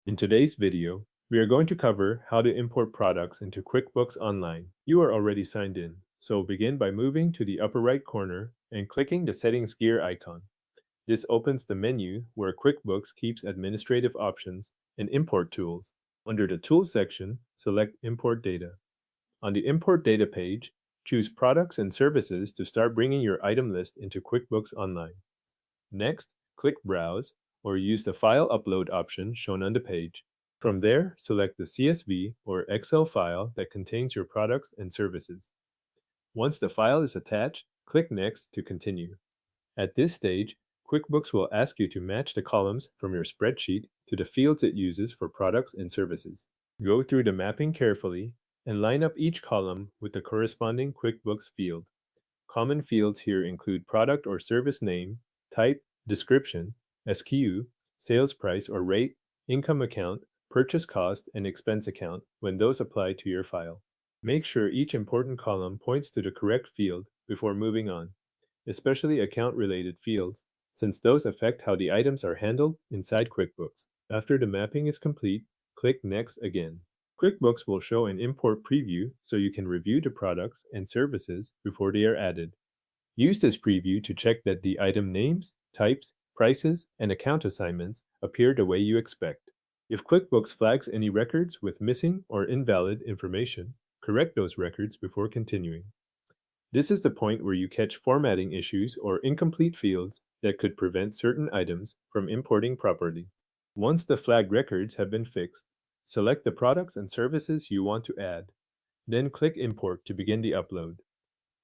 In today's video, we are going to cover how to import products into QuickBooks Online. You are already signed in, so begin by moving to the upper right corner and clicking the Settings gear icon. This opens the menu where QuickBooks keeps administrative options and import tools. Under the Tools section, select Import Data. On the Import Data page, choose Products and Services to start bringing your item list into QuickBooks Online. Next, click Browse or use the File Upload option shown on the page. From there, select the CSV or Excel file that contains your products and services. Once the file is attached, click Next to continue. At this stage, QuickBooks will ask you to match the columns from your spreadsheet to the fields it uses for products and services. Go through the mapping carefully and line up each column with the corresponding QuickBooks field. Common fields here include product or service name, type, description, SKU, sales price or rate, income account, purchase cost, and expense account when those apply to your file. Make sure each important column points to the correct field before moving on, especially account-related fields, since those affect how the items are handled inside QuickBooks. After the mapping is complete, click Next again. QuickBooks will show an import preview so you can review the products and services before they are added. Use this preview to check that the item names, types, prices, and account assignments appear the way you expect. If QuickBooks flags any records with missing or invalid information, correct those records before continuing. This is the point where you catch formatting issues or incomplete fields that could prevent certain items from importing properly. Once the flagged records have been fixed, select the products and services you want to add. Then click Import to begin the upload.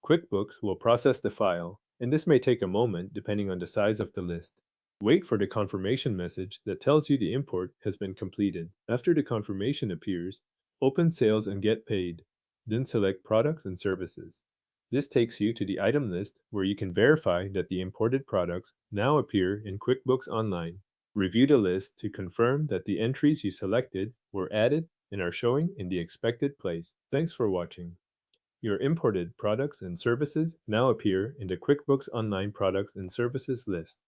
QuickBooks will process the file, and this may take a moment depending on the size of the list. Wait for the confirmation message that tells you the import has been completed. After the confirmation appears, open Sales and Get Paid, then select Products and Services. This takes you to the item list where you can verify that the imported products now appear in QuickBooks Online. Review the list to confirm that the entries you selected were added and are showing in the expected place. Thanks for watching. Your imported products and services now appear in the QuickBooks Online Products and Services list.